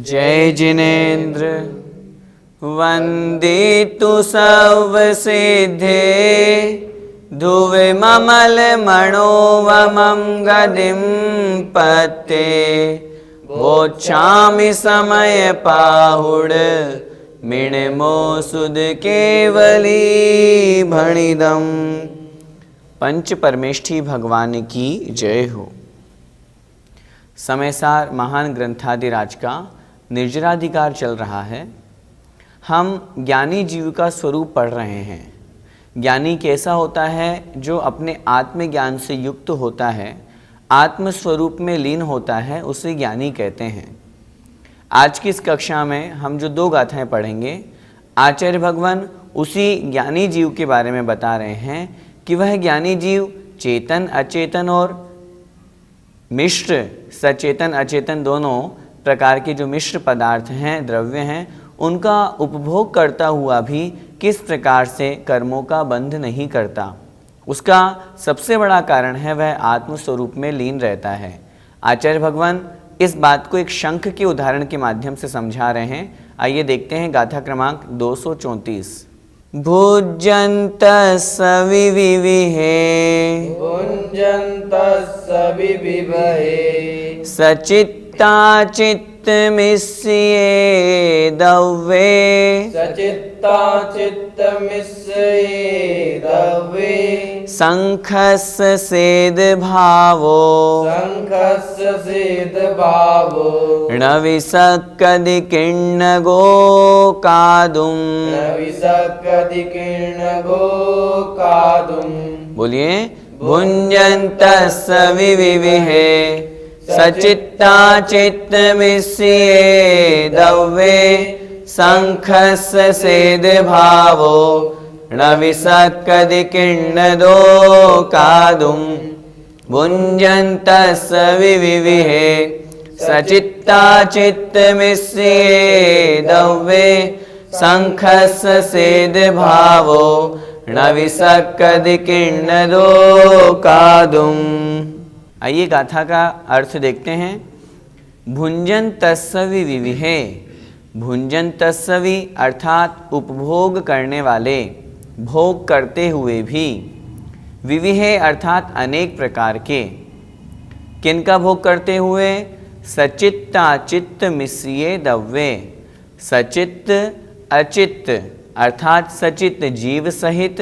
जय जिनेन्द्र वंदितु सर्वसिद्धे धुवे ममल मनोवमं गदिं पत्ते वोच्छामि समय पाहुड मिणमो सुद केवली भणिदम। पंच परमेष्ठी भगवान की जय हो। समयसार महान ग्रंथादिराज का निर्जराधिकार चल रहा है। हम ज्ञानी जीव का स्वरूप पढ़ रहे हैं। ज्ञानी कैसा होता है? जो अपने आत्मज्ञान से युक्त होता है, आत्मस्वरूप में लीन होता है, उसे ज्ञानी कहते हैं। आज की इस कक्षा में हम जो दो गाथाएं पढ़ेंगे, आचार्य भगवान उसी ज्ञानी जीव के बारे में बता रहे हैं कि वह ज्ञानी जीव चेतन अचेतन और मिश्र सचेतन अचेतन दोनों प्रकार के जो मिश्र पदार्थ हैं, द्रव्य हैं, उनका उपभोग करता हुआ भी किस प्रकार से कर्मों का बंध नहीं करता। उसका सबसे बड़ा कारण है वह आत्मस्वरूप में लीन रहता है। आचार्य भगवान इस बात को एक शंख के उदाहरण के माध्यम से समझा रहे हैं। आइए देखते हैं गाथा क्रमांक 234। भुजन्तस्स विविहे सचित्ता चित्तमिस्ये दव्ये शंखस्य सेद भावो न विसक्कदि किण्णगो कादुम। बोलिए, भुञ्जन्तस्स विविहे सचित्ता चित्तमिस्ये दव्ये शंखस्य सेद भावो न विसक्कदि किण्णदो कादुम। भुञ्जन्तस्स विविहे सचित्ता चित्तमिस्ये दव्ये शंखस्य सेद भावो न विसक्कदि किण्णदो कादुम। आइए गाथा का अर्थ देखते हैं। भुञ्जन्तस्स विविहे, भुञ्जन्तस्स अर्थात उपभोग करने वाले, भोग करते हुए भी, विविहे अर्थात अनेक प्रकार के। किनका भोग करते हुए? सचित्ता चित्त मिस्ये दव्ये। सचित्त अचित्त अर्थात सचित्त जीव सहित,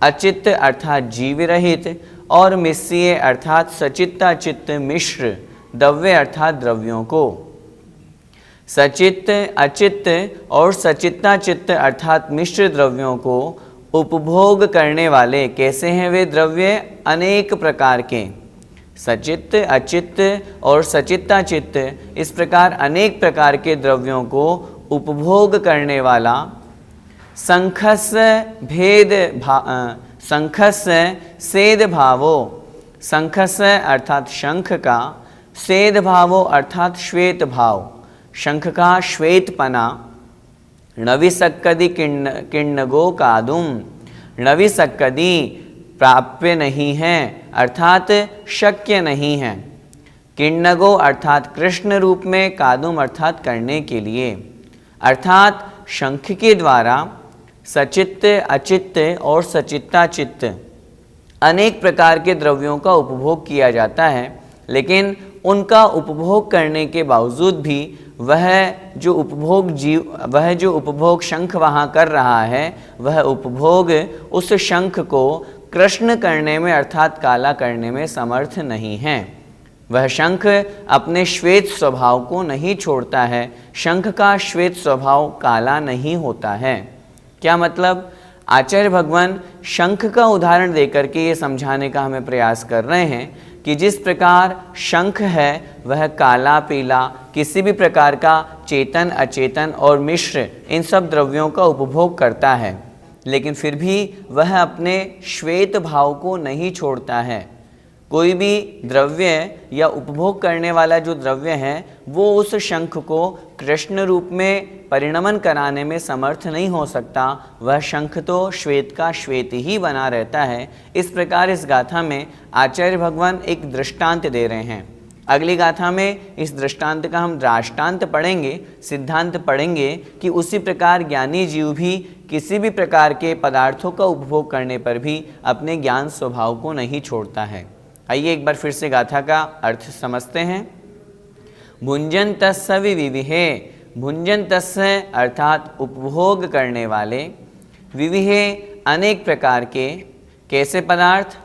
अचित्त अर्थात जीव रहित, और मिस्ये अर्थात सचित्ता चित्त मिश्र, दव्य अर्थात द्रव्यों को। सचित्त अचित्त और सचित्ता चित्त अर्थात मिश्र द्रव्यों को उपभोग करने वाले कैसे हैं वे द्रव्य? अनेक प्रकार के। सचित्त अचित्त और सचित्ता चित्त, इस प्रकार अनेक प्रकार के द्रव्यों को उपभोग करने वाला शंखस्य सेद भावो, शंखस्य अर्थात शंख का, सेद भावो अर्थात श्वेत भाव, शंख का श्वेतपना। नविसक्कदि किण्णगो कादुम, नविसक्कदि प्राप्य नहीं है अर्थात शक्य नहीं है। किण्णगो अर्थात कृष्ण रूप में, कादुम अर्थात करने के लिए। अर्थात शंख के द्वारा सचित्त अचित्त और सचित्ता चित्त अनेक प्रकार के द्रव्यों का उपभोग किया जाता है, लेकिन उनका उपभोग करने के बावजूद भी वह जो उपभोग शंख वहाँ कर रहा है, वह उपभोग उस शंख को कृष्ण करने में अर्थात काला करने में समर्थ नहीं है। वह शंख अपने श्वेत स्वभाव को नहीं छोड़ता है। शंख का श्वेत स्वभाव काला नहीं होता है। क्या मतलब? आचार्य भगवान शंख का उदाहरण देकर के ये समझाने का हमें प्रयास कर रहे हैं कि जिस प्रकार शंख है वह काला पीला किसी भी प्रकार का चेतन अचेतन और मिश्र इन सब द्रव्यों का उपभोग करता है, लेकिन फिर भी वह अपने श्वेत भाव को नहीं छोड़ता है। कोई भी द्रव्य या उपभोग करने वाला जो द्रव्य है वो उस शंख को कृष्ण रूप में परिणमन कराने में समर्थ नहीं हो सकता। वह शंख तो श्वेत का श्वेत ही बना रहता है। इस प्रकार इस गाथा में आचार्य भगवान एक दृष्टांत दे रहे हैं। अगली गाथा में इस दृष्टांत का हम दृष्टांत पढ़ेंगे, सिद्धांत पढ़ेंगे कि उसी प्रकार ज्ञानी जीव भी किसी भी प्रकार के पदार्थों का उपभोग करने पर भी अपने ज्ञान स्वभाव को नहीं छोड़ता है। आइए एक बार फिर से गाथा का अर्थ समझते हैं। भुंजन्तस्य विविहे, भुंजन्तस्य अर्थात उपभोग करने वाले, विविहे अनेक प्रकार के, कैसे पदार्थ,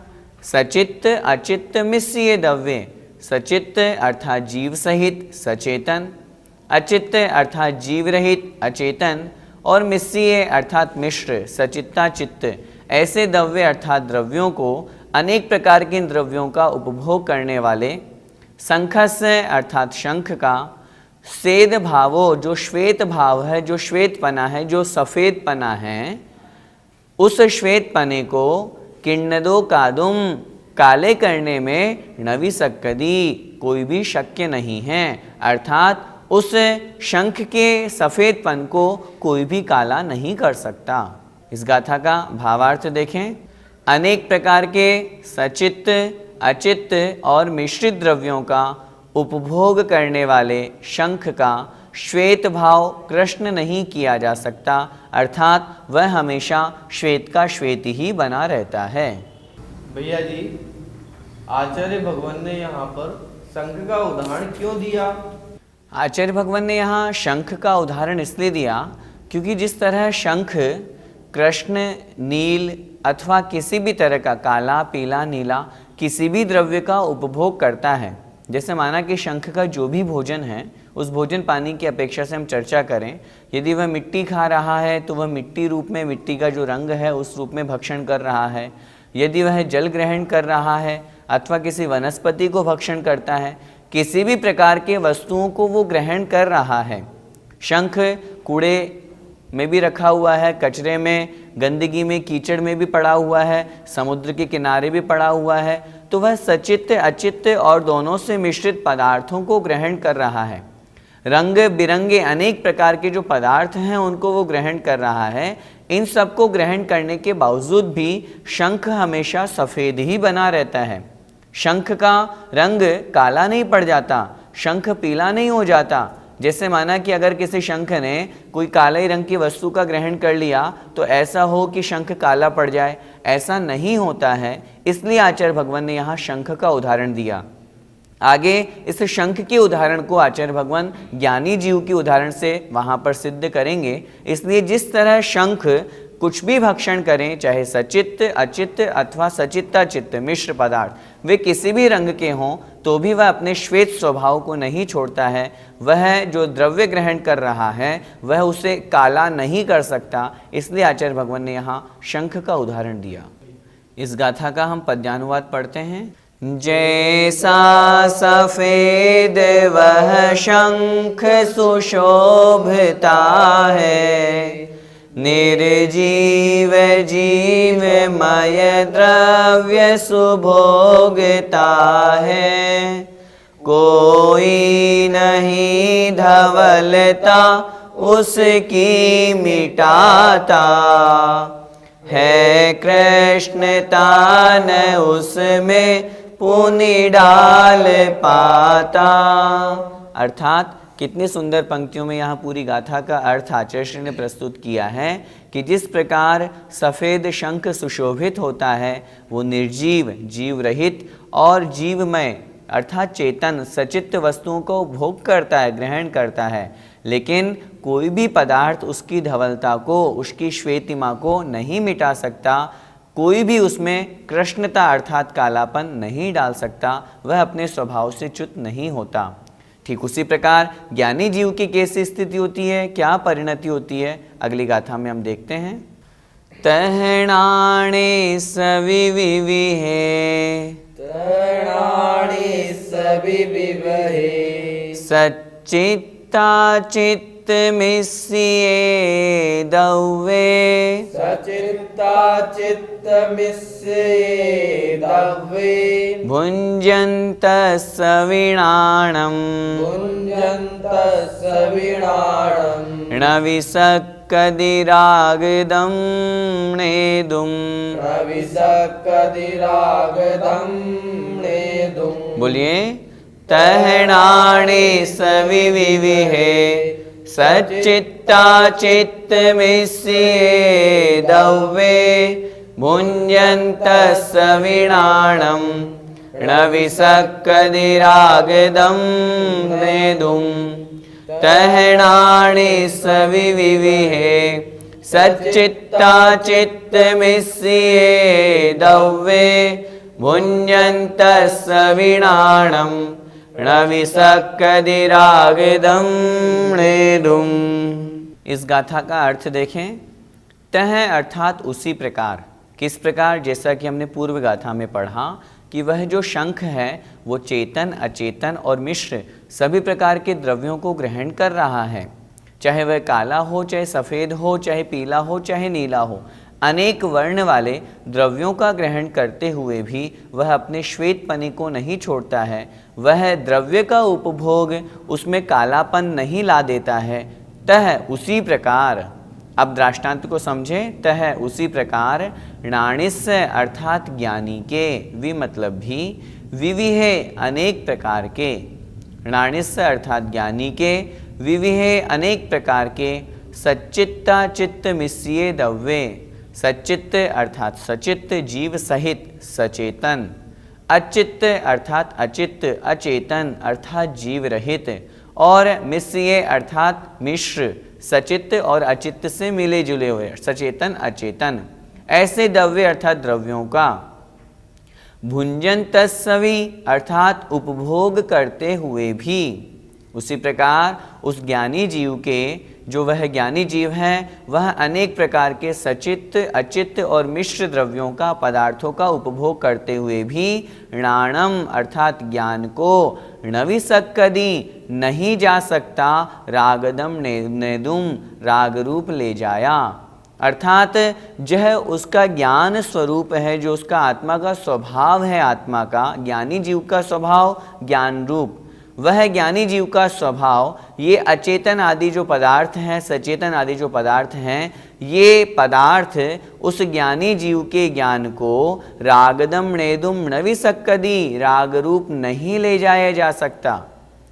सचित्त अचित्त मिश्रिय द्रव्य, सचित्त अर्थात जीव सहित सचेतन, अचित्त अर्थात जीव रहित अचेतन, और मिश्रिय अर्थात मिश्र सचित्ता चित्त, ऐसे द्रव्य अर्थात द्रव्यों को, अनेक प्रकार के द्रव्यों का उपभोग करने वाले, शंखस्य अर्थात शंख का, स्वेद भावो जो श्वेत भाव है, जो श्वेतपना है, जो सफ़ेद पना है, उस श्वेत पने को किन्नदो कादुम काले करने में नविसक्कदी कोई भी शक्य नहीं है, अर्थात उस शंख के सफ़ेदपन को कोई भी काला नहीं कर सकता। इस गाथा का भावार्थ देखें। अनेक प्रकार के सचित्त अचित्त और मिश्रित द्रव्यों का उपभोग करने वाले शंख का श्वेत भाव कृष्ण नहीं किया जा सकता, अर्थात वह हमेशा श्वेत का श्वेत ही बना रहता है। भैया जी, आचार्य भगवान ने यहाँ पर शंख का उदाहरण क्यों दिया? आचार्य भगवान ने यहाँ शंख का उदाहरण इसलिए दिया क्योंकि जिस तरह शंख कृष्ण, नील अथवा किसी भी तरह का काला, पीला, नीला किसी भी द्रव्य का उपभोग करता है। जैसे माना कि शंख का जो भी भोजन है, उस भोजन पानी की अपेक्षा से हम चर्चा करें, यदि वह मिट्टी खा रहा है तो वह मिट्टी रूप में, मिट्टी का जो रंग है उस रूप में भक्षण कर रहा है। यदि वह जल ग्रहण कर रहा है अथवा किसी वनस्पति को भक्षण करता है, किसी भी प्रकार के वस्तुओं को वो ग्रहण कर रहा है। शंख कूड़े में भी रखा हुआ है, कचरे में, गंदगी में, कीचड़ में भी पड़ा हुआ है, समुद्र के किनारे भी पड़ा हुआ है, तो वह सचित्त अचित्त और दोनों से मिश्रित पदार्थों को ग्रहण कर रहा है। रंग बिरंगे अनेक प्रकार के जो पदार्थ हैं उनको वो ग्रहण कर रहा है। इन सब को ग्रहण करने के बावजूद भी शंख हमेशा सफ़ेद ही बना रहता है। शंख का रंग काला नहीं पड़ जाता, शंख पीला नहीं हो जाता। जैसे माना कि अगर किसी शंख ने कोई काले रंग की वस्तु का ग्रहण कर लिया तो ऐसा हो कि शंख काला पड़ जाए, ऐसा नहीं होता है। इसलिए आचार्य भगवान ने यहाँ शंख का उदाहरण दिया। आगे इस शंख के उदाहरण को आचार्य भगवान ज्ञानी जीव के उदाहरण से वहाँ पर सिद्ध करेंगे। इसलिए जिस तरह शंख कुछ भी भक्षण करें, चाहे सचित्त अचित्त अथवा सचित्ताचित्त मिश्र पदार्थ, वे किसी भी रंग के हों तो भी वह अपने श्वेत स्वभाव को नहीं छोड़ता है। वह जो द्रव्य ग्रहण कर रहा है वह उसे काला नहीं कर सकता। इसलिए आचार्य भगवान ने यहाँ शंख का उदाहरण दिया। इस गाथा का हम पद्यानुवाद पढ़ते हैं। जैसा सफेद वह शंख सुशोभता है, निर्जीव जीवमय द्रव्य सुभोगता है। कोई नहीं धवलता उसकी मिटाता, है कृष्णता न उसमें पुनि डाल पाता। अर्थात कितनी सुंदर पंक्तियों में यहाँ पूरी गाथा का अर्थ आचार्य श्री ने प्रस्तुत किया है कि जिस प्रकार सफ़ेद शंख सुशोभित होता है, वो निर्जीव, जीव रहित और जीवमय अर्थात चेतन सचित्त वस्तुओं को भोग करता है, ग्रहण करता है, लेकिन कोई भी पदार्थ उसकी धवलता को, उसकी श्वेतिमा को नहीं मिटा सकता। कोई भी उसमें कृष्णता अर्थात कालापन नहीं डाल सकता। वह अपने स्वभाव से च्युत नहीं होता। ठीक उसी प्रकार ज्ञानी जीव की कैसी स्थिति होती है, क्या परिणति होती है, अगली गाथा में हम देखते हैं। तहणाणे सविविहे, तहणाणे सविविहे, सच्चित्ताचित्त मिश्रिये द्रव्ये, सचित्ताचित्त मिश्रिये द्रव्ये, भुञ्जन्तस्य वीणाणं, भुञ्जन्तस्य वीणाणं, णविसक्कदिरागदं नेदुं, णविसक्कदिरागदं नेदुं। बोलिए तहनाणि सविविहे सच्चित्ता चित्तमिस्ये दव्ये भुञ्जन्तः सविणाणं न विसक्कदिरागदं नेदुं तहनाणि सविविहे सच्चित्ता चित्तमिस्ये दव्ये भुञ्जन्तः सविणाणं न विसक्कदिरागदं नेदुं। इस गाथा का अर्थ देखें। तह अर्थात उसी प्रकार। किस प्रकार? जैसा कि हमने पूर्व गाथा में पढ़ा कि वह जो शंख है वो चेतन, अचेतन और मिश्र सभी प्रकार के द्रव्यों को ग्रहण कर रहा है, चाहे वह काला हो, चाहे सफ़ेद हो, चाहे पीला हो, चाहे नीला हो। अनेक वर्ण वाले द्रव्यों का ग्रहण करते हुए भी वह अपने श्वेत पनी को नहीं छोड़ता है। वह द्रव्य का उपभोग उसमें कालापन नहीं ला देता है। तह उसी प्रकार, अब दृष्टांत को समझें। तह उसी प्रकार णाणिस्य अर्थात ज्ञानी के, वि मतलब भी, विविहे अनेक प्रकार के, णाणिस्य अर्थात ज्ञानी के, विविहे अनेक प्रकार के, सच्चित्ता चित्त मिस्ये दव्ये, सच्चित्त अर्थात सचित्त जीव सहित सचेतन, अचित्त अर्थात अचित्त अचेतन अर्थात जीव रहित, और मिस्ये अर्थात मिश्र सचित्त और अचित्त से मिले जुले हुए सचेतन अचेतन, ऐसे दव्य अर्थात द्रव्यों का। भुञ्जन्तस्सवि अर्थात उपभोग करते हुए भी, उसी प्रकार उस ज्ञानी जीव के, जो वह ज्ञानी जीव है, वह अनेक प्रकार के सचित्त अचित्त और मिश्र द्रव्यों का, पदार्थों का उपभोग करते हुए भी णाणम अर्थात ज्ञान को न विसक्कदि नहीं जा सकता, रागदम नेदुम राग रूप ले जाया। अर्थात यह उसका ज्ञान स्वरूप है, जो उसका आत्मा का स्वभाव है, आत्मा का ज्ञानी जीव का स्वभाव ज्ञान रूप, वह ज्ञानी जीव का स्वभाव, ये अचेतन आदि जो पदार्थ हैं, सचेतन आदि जो पदार्थ हैं, ये पदार्थ उस ज्ञानी जीव के ज्ञान को रागदम नेदुम न विसक्कदि राग रूप नहीं ले जाया जा सकता।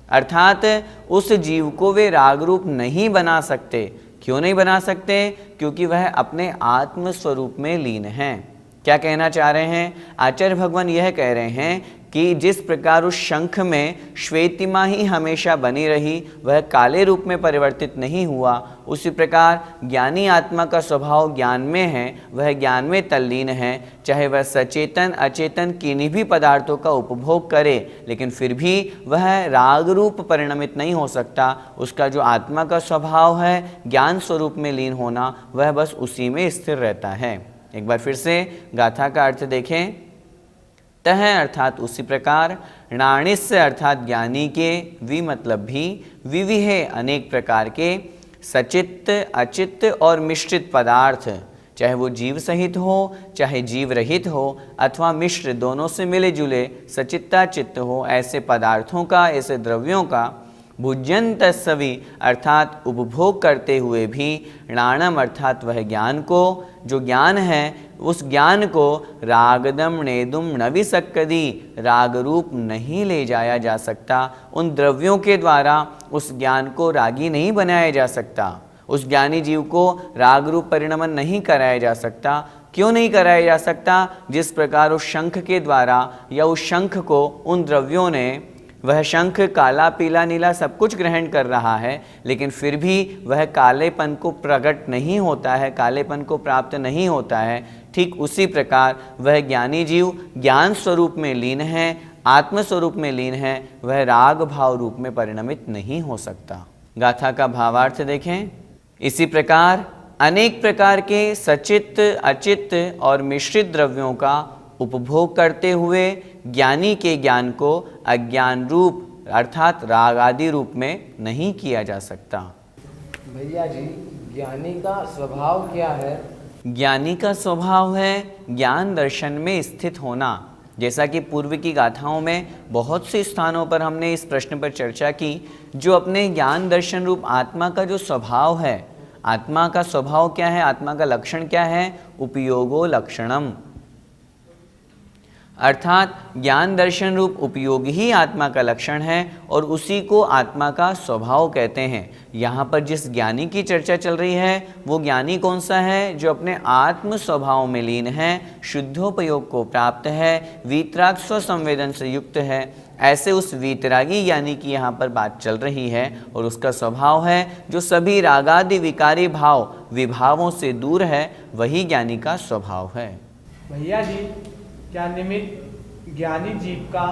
अर्थात उस जीव को वे राग रूप नहीं बना सकते। क्यों नहीं बना सकते? क्योंकि वह अपने आत्म स्वरूप में लीन हैं। क्या कहना चाह रहे हैं? आचार्य भगवान यह कह रहे हैं कि जिस प्रकार उस शंख में श्वेतिमा ही हमेशा बनी रही, वह काले रूप में परिवर्तित नहीं हुआ, उसी प्रकार ज्ञानी आत्मा का स्वभाव ज्ञान में है, वह ज्ञान में तल्लीन है। चाहे वह सचेतन अचेतन किन्हीं भी पदार्थों का उपभोग करे, लेकिन फिर भी वह राग रूप परिणमित नहीं हो सकता। उसका जो आत्मा का स्वभाव है ज्ञान स्वरूप में लीन होना, वह बस उसी में स्थिर रहता है। एक बार फिर से गाथा का अर्थ देखें। तह अर्थात उसी प्रकार, णाणिस्य अर्थात ज्ञानी के, वि मतलब भी, विविहे अनेक प्रकार के, सचित्त अचित्त और मिश्रित पदार्थ, चाहे वो जीव सहित हो, चाहे जीव रहित हो, अथवा मिश्र दोनों से मिले जुले सचित्ता चित्त हो, ऐसे पदार्थों का, ऐसे द्रव्यों का। भुज्यन्तस्सवि अर्थात उपभोग करते हुए भी, णाणम अर्थात वह ज्ञान को, जो ज्ञान है उस ज्ञान को रागदम नेदुम न विसक्कदि राग रूप नहीं ले जाया जा सकता। उन द्रव्यों के द्वारा उस ज्ञान को रागी नहीं बनाया जा सकता, उस ज्ञानी जीव को राग रूप परिणमन नहीं कराया जा सकता। क्यों नहीं कराया जा सकता? जिस प्रकार उस शंख के द्वारा या उस शंख को उन द्रव्यों ने, वह शंख काला पीला नीला सब कुछ ग्रहण कर रहा है, लेकिन फिर भी वह कालेपन को प्रकट नहीं होता है, कालेपन को प्राप्त नहीं होता है। ठीक उसी प्रकार वह ज्ञानी जीव ज्ञान स्वरूप में लीन है, आत्म स्वरूप में लीन है, वह राग भाव रूप में परिणमित नहीं हो सकता। गाथा का भावार्थ देखें। इसी प्रकार अनेक प्रकार के सचित्त अचित्त और मिश्रित द्रव्यों का उपभोग करते हुए ज्ञानी के ज्ञान को अज्ञान रूप अर्थात राग आदि रूप में नहीं किया जा सकता। भैया जी, ज्ञानी का स्वभाव क्या है? ज्ञानी का स्वभाव है ज्ञान दर्शन में स्थित होना। जैसा कि पूर्व की गाथाओं में बहुत से स्थानों पर हमने इस प्रश्न पर चर्चा की, जो अपने ज्ञान दर्शन रूप आत्मा का जो स्वभाव है, आत्मा का स्वभाव क्या है, आत्मा का लक्षण क्या है? उपयोगो लक्षणम। अर्थात ज्ञान दर्शन रूप उपयोग ही आत्मा का लक्षण है और उसी को आत्मा का स्वभाव कहते हैं। यहाँ पर जिस ज्ञानी की चर्चा चल रही है वो ज्ञानी कौन सा है? जो अपने आत्म स्वभाव में लीन है, शुद्धोपयोग को प्राप्त है, वीतराग स्व संवेदन से युक्त है। ऐसे उस वीतरागी ज्ञानी की यहाँ पर बात चल रही है और उसका स्वभाव है जो सभी रागादि विकारी भाव विभावों से दूर है, वही ज्ञानी का स्वभाव है। भैया जी, क्या निमित्त ज्ञानी जीव का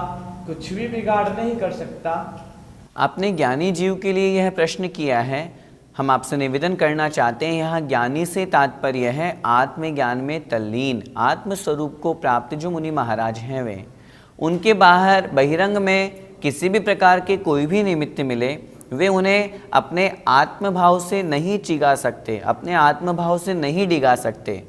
कुछ भी बिगाड़ नहीं कर सकता? आपने ज्ञानी जीव के लिए यह प्रश्न किया है। हम आपसे निवेदन करना चाहते हैं, यहाँ ज्ञानी से तात्पर्य है आत्मज्ञान में तल्लीन, आत्मस्वरूप को प्राप्त जो मुनि महाराज हैं वे। उनके बाहर बहिरंग में किसी भी प्रकार के कोई भी निमित्त मिले, वे उन्हें अपने आत्मभाव से नहीं चिगा सकते, अपने आत्मभाव से नहीं डिगा सकते।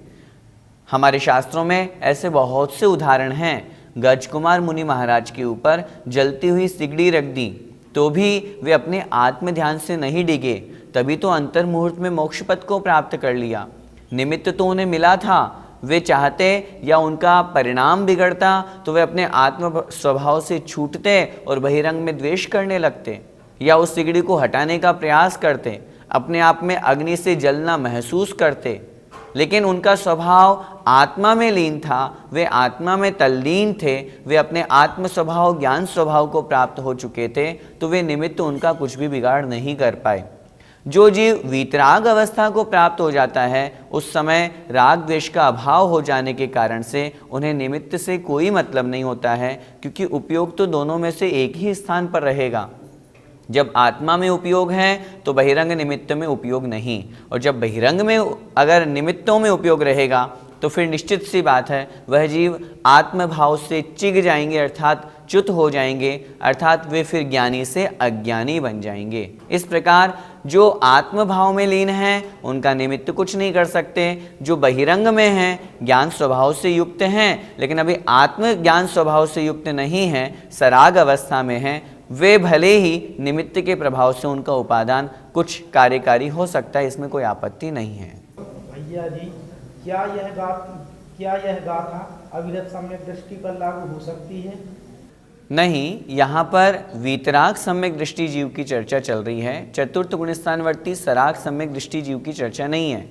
हमारे शास्त्रों में ऐसे बहुत से उदाहरण हैं। गजकुमार मुनि महाराज के ऊपर जलती हुई सिगड़ी रख दी तो भी वे अपने आत्म ध्यान से नहीं डिगे, तभी तो अंतर मुहूर्त में मोक्ष पद को प्राप्त कर लिया। निमित्त तो उन्हें मिला था, वे चाहते या उनका परिणाम बिगड़ता तो वे अपने आत्म स्वभाव से छूटते और बहिरंग में द्वेष करने लगते या उस सिगड़ी को हटाने का प्रयास करते, अपने आप में अग्नि से जलना महसूस करते। लेकिन उनका स्वभाव आत्मा में लीन था, वे आत्मा में तल्लीन थे, वे अपने आत्म स्वभाव ज्ञान स्वभाव को प्राप्त हो चुके थे, तो वे निमित्त उनका कुछ भी बिगाड़ नहीं कर पाए। जो जीव वीतराग अवस्था को प्राप्त हो जाता है, उस समय राग द्वेष का अभाव हो जाने के कारण से उन्हें निमित्त से कोई मतलब नहीं होता है, क्योंकि उपयोग तो दोनों में से एक ही स्थान पर रहेगा। जब आत्मा में उपयोग है तो बहिरंग निमित्त में उपयोग नहीं, और जब बहिरंग में अगर निमित्तों में उपयोग रहेगा तो फिर निश्चित सी बात है वह जीव आत्मभाव से चिग जाएंगे, अर्थात च्युत हो जाएंगे, अर्थात वे फिर ज्ञानी से अज्ञानी बन जाएंगे। इस प्रकार जो आत्मभाव में लीन हैं उनका निमित्त कुछ नहीं कर सकते, जो बहिरंग में हैं ज्ञान स्वभाव से युक्त हैं लेकिन अभी आत्म ज्ञान स्वभाव से युक्त नहीं हैं, सराग अवस्था में हैं, वे भले ही निमित्त के प्रभाव से उनका उपादान कुछ कार्यकारी हो सकता है, इसमें कोई आपत्ति नहीं है। भैया जी, क्या यह गाथा अविरत सम्यक दृष्टि पर लागू हो सकती है? नहीं, यहाँ पर वीतराग सम्यक दृष्टि जीव की चर्चा चल रही है। चतुर्थ गुणस्थानवर्ती सराग सम्यक दृष्टि जीव की चर्चा नहीं है।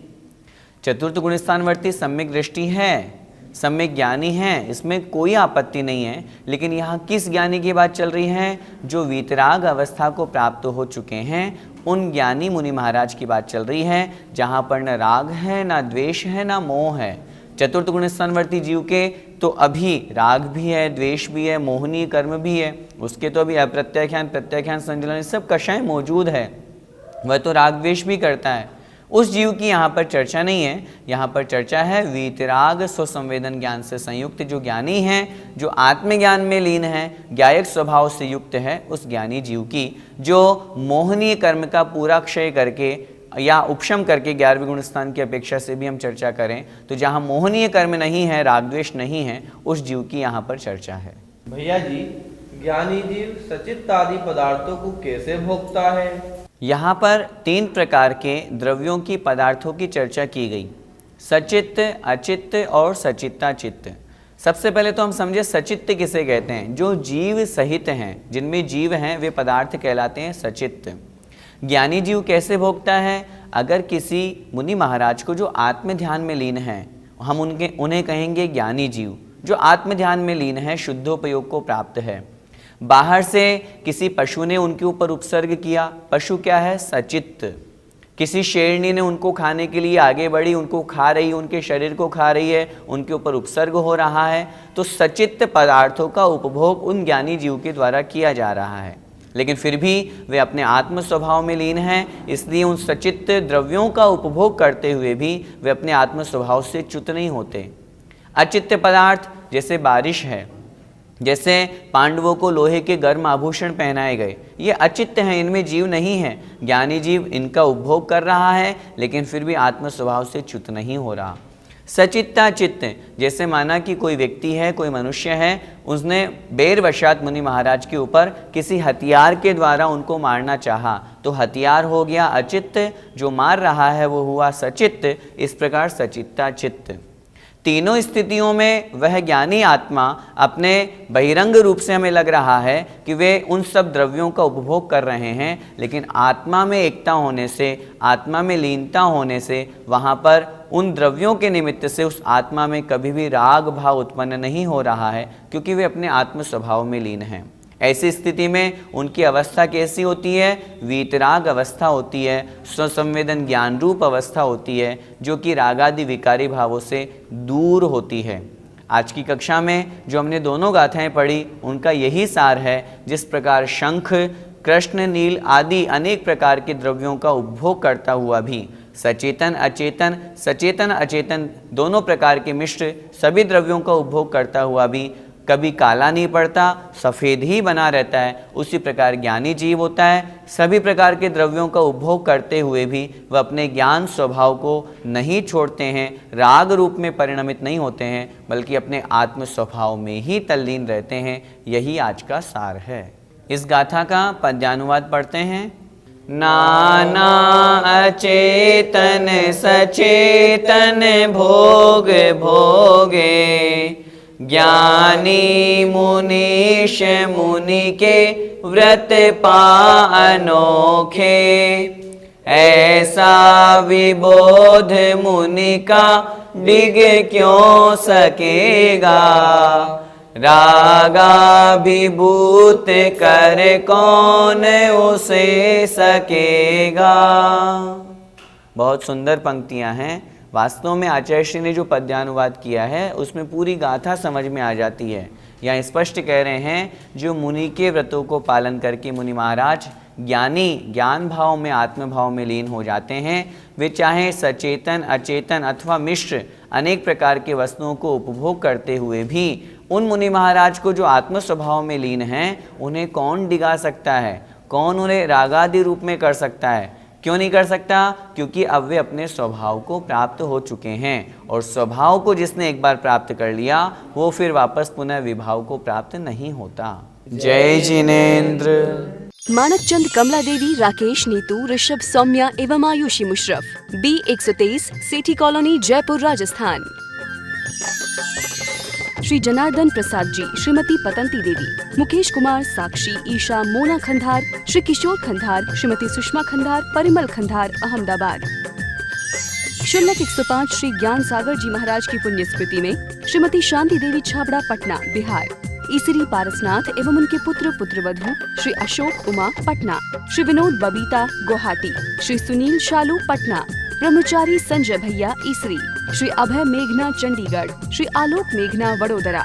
चतुर्थ गुणस्थानवर्ती सम्यक दृष्टि है, सम्यक ज्ञानी हैं, इसमें कोई आपत्ति नहीं है। लेकिन यहाँ किस ज्ञानी की बात चल रही है? जो वीतराग अवस्था को प्राप्त हो चुके हैं, उन ज्ञानी मुनि महाराज की बात चल रही है, जहाँ पर न राग है, न द्वेष है, न मोह है। चतुर्थ गुणस्थानवर्ती जीव के तो अभी राग भी है, द्वेष भी है, मोहनीय कर्म भी है, उसके तो अभी अप्रत्याख्यान प्रत्याख्यान संजलन सब कषाय मौजूद है, वह तो राग द्वेष भी करता है। उस जीव की यहाँ पर चर्चा नहीं है। यहाँ पर चर्चा है वीतराग स्वसंवेदन ज्ञान से संयुक्त जो ज्ञानी हैं, जो आत्मज्ञान में लीन है, ज्ञायक स्वभाव से युक्त है, उस ज्ञानी जीव की जो मोहनीय कर्म का पूरा क्षय करके या उपशम करके 11वें गुणस्थान की अपेक्षा से भी हम चर्चा करें तो जहाँ मोहनीय कर्म नहीं है, राग द्वेष नहीं है, उस जीव की यहाँ पर चर्चा है। भैया जी, ज्ञानी जीव सचित्त आदि पदार्थों को कैसे भोगता है? यहाँ पर 3 प्रकार के द्रव्यों की पदार्थों की चर्चा की गई, सचित्त, अचित्त और सचित्ता चित्त। सबसे पहले तो हम समझे सचित्त किसे कहते हैं? जो जीव सहित हैं, जिनमें जीव हैं, वे पदार्थ कहलाते हैं सचित्त। ज्ञानी जीव कैसे भोगता है? अगर किसी मुनि महाराज को जो आत्म ध्यान में लीन है, हम उन्हें कहेंगे ज्ञानी जीव। जो आत्म ध्यान में लीन है, शुद्धोपयोग को प्राप्त है। बाहर से किसी पशु ने उनके ऊपर उपसर्ग किया, पशु क्या है? सचित्त। किसी शेरनी ने उनको खाने के लिए आगे बढ़ी, उनको खा रही, उनके शरीर को खा रही है, उनके ऊपर उपसर्ग हो रहा है, तो सचित्त पदार्थों का उपभोग उन ज्ञानी जीव के द्वारा किया जा रहा है। लेकिन फिर भी वे अपने आत्म स्वभाव में लीन हैं, इसलिए उन सचित्त द्रव्यों का उपभोग करते हुए भी वे अपने आत्म स्वभाव से च्युत नहीं होते। अचित्त पदार्थ जैसे बारिश है, जैसे पांडवों को लोहे के गर्म आभूषण पहनाए गए, ये अचित्त हैं, इनमें जीव नहीं है। ज्ञानी जीव इनका उपभोग कर रहा है लेकिन फिर भी आत्म स्वभाव से च्युत नहीं हो रहा। सचित्ता चित्त, जैसे माना कि कोई व्यक्ति है, कोई मनुष्य है, उसने बेरवशात मुनि महाराज के ऊपर किसी हथियार के द्वारा उनको मारना चाहा, तो हथियार हो गया अचित्त, जो मार रहा है वो हुआ सचित्त। इस प्रकार सचित्ता चित्त। तीनों स्थितियों में वह ज्ञानी आत्मा अपने बहिरंग रूप से हमें लग रहा है कि वे उन सब द्रव्यों का उपभोग कर रहे हैं, लेकिन आत्मा में एकता होने से, आत्मा में लीनता होने से वहाँ पर उन द्रव्यों के निमित्त से उस आत्मा में कभी भी राग भाव उत्पन्न नहीं हो रहा है, क्योंकि वे अपने आत्म स्वभाव में लीन हैं। ऐसी स्थिति में उनकी अवस्था कैसी होती है? वीतराग अवस्था होती है, स्वसंवेदन ज्ञान रूप अवस्था होती है, जो कि रागादि विकारी भावों से दूर होती है। आज की कक्षा में जो हमने दोनों गाथाएं पढ़ी उनका यही सार है। जिस प्रकार शंख, कृष्ण, नील आदि अनेक प्रकार के द्रव्यों का उपभोग करता हुआ भी सचेतन अचेतन, सचेतन अचेतन दोनों प्रकार के मिश्र सभी द्रव्यों का उपभोग करता हुआ भी कभी काला नहीं पड़ता, सफ़ेद ही बना रहता है, उसी प्रकार ज्ञानी जीव होता है। सभी प्रकार के द्रव्यों का उपभोग करते हुए भी वह अपने ज्ञान स्वभाव को नहीं छोड़ते हैं, राग रूप में परिणमित नहीं होते हैं, बल्कि अपने आत्म स्वभाव में ही तल्लीन रहते हैं। यही आज का सार है। इस गाथा का पद्यानुवाद पढ़ते हैं। नाना अचेतन सचेतन भोग भोगे, ज्ञानी मुनीश मुनि के व्रत पा अनोखे, ऐसा विबोध मुनि का डिग क्यों सकेगा, रागाभिभूत कर कौन उसे सकेगा। बहुत सुंदर पंक्तियां हैं। वास्तव में आचार्य श्री ने जो पद्यानुवाद किया है उसमें पूरी गाथा समझ में आ जाती है। यहाँ स्पष्ट कह रहे हैं, जो मुनि के व्रतों को पालन करके मुनि महाराज ज्ञानी ज्ञान भाव में, आत्म भाव में लीन हो जाते हैं, वे चाहे सचेतन अचेतन अथवा मिश्र अनेक प्रकार के वस्तुओं को उपभोग करते हुए भी उन मुनि महाराज को जो आत्म स्वभाव में लीन हैं, उन्हें कौन डिगा सकता है, कौन उन्हें रागादि रूप में कर सकता है? क्यों नहीं कर सकता? क्योंकि अब वे अपने स्वभाव को प्राप्त हो चुके हैं, और स्वभाव को जिसने एक बार प्राप्त कर लिया वो फिर वापस पुनः विभाव को प्राप्त नहीं होता। जय जिनेन्द्र। मानक चंद, कमला देवी, राकेश, नीतू, ऋषभ, सौम्या एवं आयुषी मुशरफ, B123, सेठी कॉलोनी, जयपुर, राजस्थान। श्री जनार्दन प्रसाद जी, श्रीमती पतंती देवी, मुकेश कुमार, साक्षी, ईशा, मोना खंधार, श्री किशोर खंधार, श्रीमती सुषमा खंधार, परिमल खंधार, अहमदाबाद। शुल्लक 105 श्री ज्ञान सागर जी महाराज की पुण्य स्मृति में श्रीमती शांति देवी छाबड़ा, पटना, बिहार। ईसरी पारसनाथ एवं उनके पुत्र पुत्रवधू श्री अशोक उमा, पटना। श्री विनोद बबीता, गुवाहाटी। श्री सुनील शालू, पटना। ब्रह्मचारी संजय भैया, ईसरी। श्री अभय मेघना, चंडीगढ़। श्री आलोक मेघना, वडोदरा।